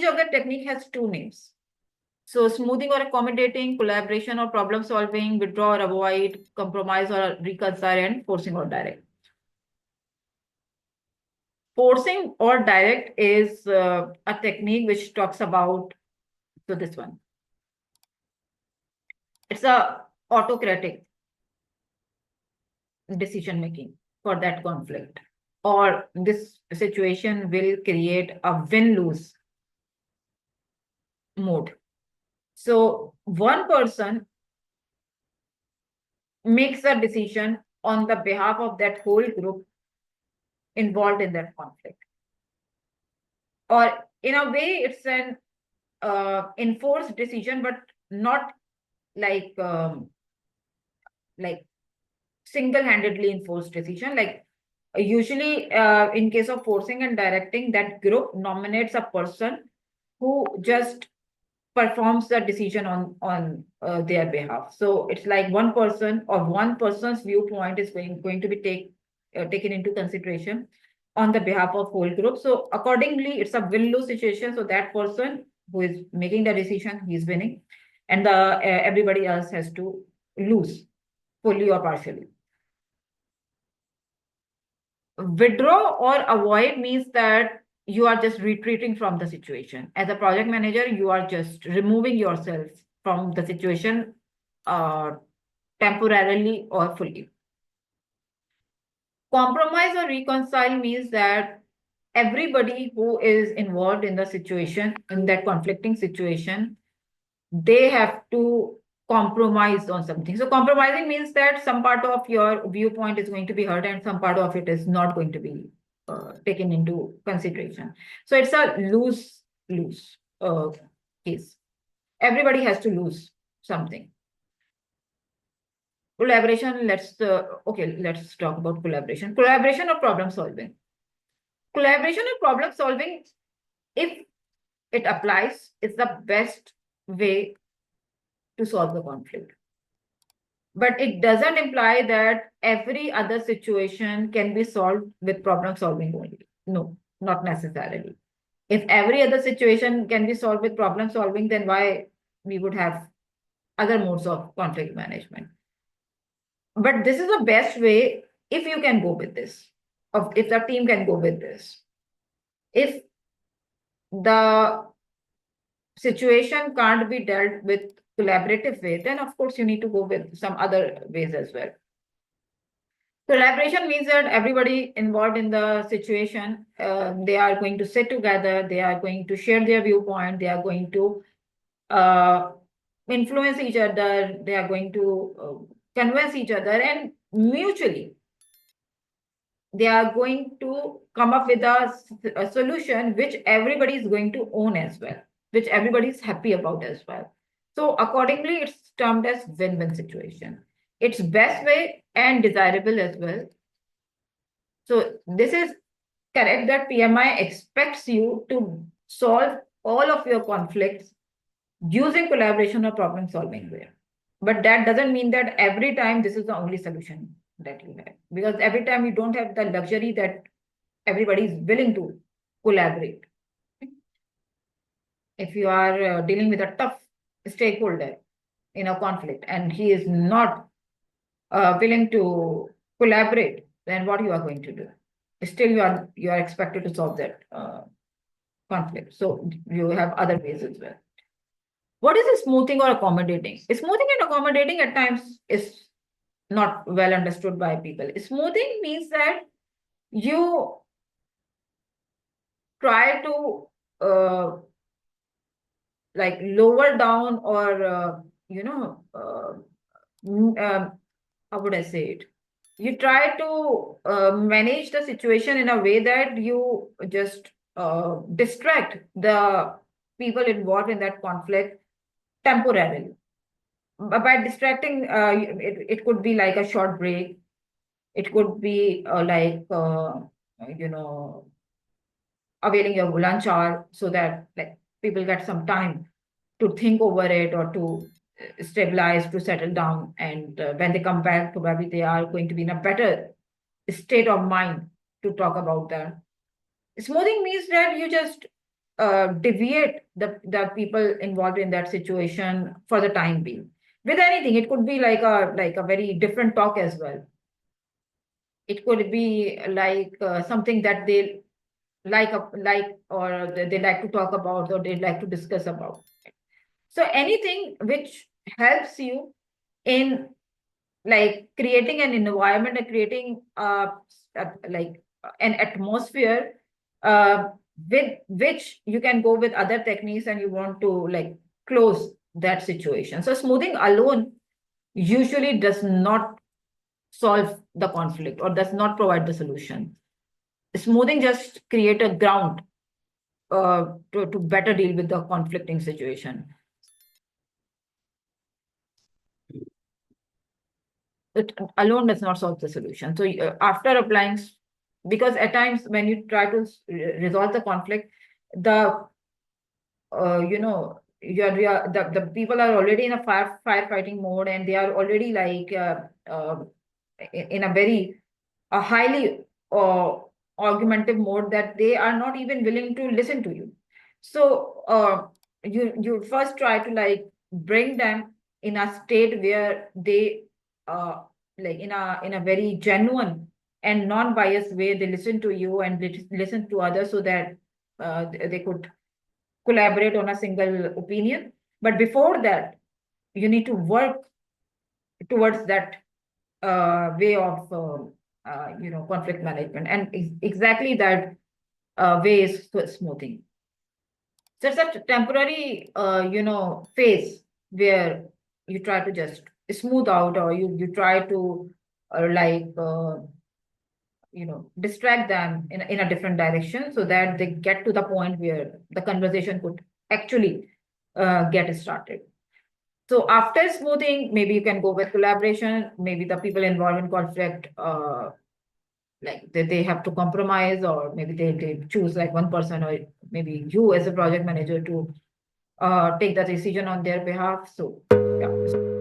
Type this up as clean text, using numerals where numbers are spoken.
of the technique has two names. So smoothing or accommodating, collaboration or problem solving, withdraw or avoid, compromise or reconcile, and forcing or direct. Forcing or direct is a technique which talks about, so this one. It's a autocratic decision making for that conflict, or this situation will create a win-lose mode. So one person makes a decision on the behalf of that whole group involved in that conflict. Or in a way, it's an enforced decision, but not like single-handedly enforced decision. Like usually in case of forcing and directing, that group nominates a person who just performs the decision on their behalf. So it's like one person or one person's viewpoint is going to be taken into consideration on the behalf of whole group. So accordingly, it's a win-lose situation. So that person who is making the decision, he's winning, and the everybody else has to lose fully or partially. Withdraw or avoid means that you are just retreating from the situation. As a project manager, you are just removing yourself from the situation temporarily or fully. Compromise or reconcile means that everybody who is involved in the situation, in that conflicting situation, they have to compromise on something. So compromising means that some part of your viewpoint is going to be heard and some part of it is not going to be taken into consideration. So it's a lose case. Everybody has to lose something. Collaboration, let's talk about collaboration. Collaboration or problem solving. Collaboration or problem solving, if it applies, is the best way to solve the conflict. But it doesn't imply that every other situation can be solved with problem solving only. No, not necessarily. If every other situation can be solved with problem solving, then why we would have other modes of conflict management? But this is the best way if you can go with this, if the team can go with this. If the situation can't be dealt with collaborative way, then of course you need to go with some other ways as well. Collaboration means that everybody involved in the situation, they are going to sit together, they are going to share their viewpoint, they are going to influence each other, they are going to convince each other, and mutually they are going to come up with a solution which everybody is going to own as well, which everybody is happy about as well. So accordingly, it's termed as win-win situation. It's best way and desirable as well. So this is correct that PMI expects you to solve all of your conflicts using collaboration or problem solving way. But that doesn't mean that every time this is the only solution that you have, because every time you don't have the luxury that everybody is willing to collaborate. If you are dealing with a tough stakeholder in a conflict and he is not willing to collaborate, then what you are going to do? Still, you are expected to solve that conflict. So you have other ways as well. What is smoothing or accommodating? Smoothing and accommodating at times is not well understood by people. Smoothing means that you try to like lower down or how would I say it? You try to manage the situation in a way that you just distract the people involved in that conflict temporarily. By distracting, it could be like a short break. It could be availing your lunch hour so that like people get some time to think over it or to stabilize, to settle down. And when they come back, probably they are going to be in a better state of mind to talk about that. Smoothing means that you just deviate the people involved in that situation for the time being. With anything, it could be like a very different talk as well. It could be like something that they like or they like to talk about or they like to discuss about. So anything which helps you in like creating an environment and creating like an atmosphere uh, with which you can go with other techniques and you want to like close that situation. So smoothing alone usually does not solve the conflict or does not provide the solution. Smoothing just create a ground to better deal with the conflicting situation. It alone does not solve the solution. So after applying, because at times when you try to resolve the conflict, the the people are already in a firefighting mode and they are already like in a very a highly argumentative mode that they are not even willing to listen to you. So you first try to like bring them in a state where they uh, like in a very genuine and non-biased way they listen to you and they listen to others so that they could collaborate on a single opinion. But before that, you need to work towards that way of conflict management, and exactly that way is smoothing. So it's a temporary phase where you try to just smooth out, or you try to like distract them in a different direction so that they get to the point where the conversation could actually get started. So after smoothing, maybe you can go with collaboration. Maybe the people involved in conflict, like they have to compromise, or maybe they choose like one person, or maybe you as a project manager to take the decision on their behalf. So yeah.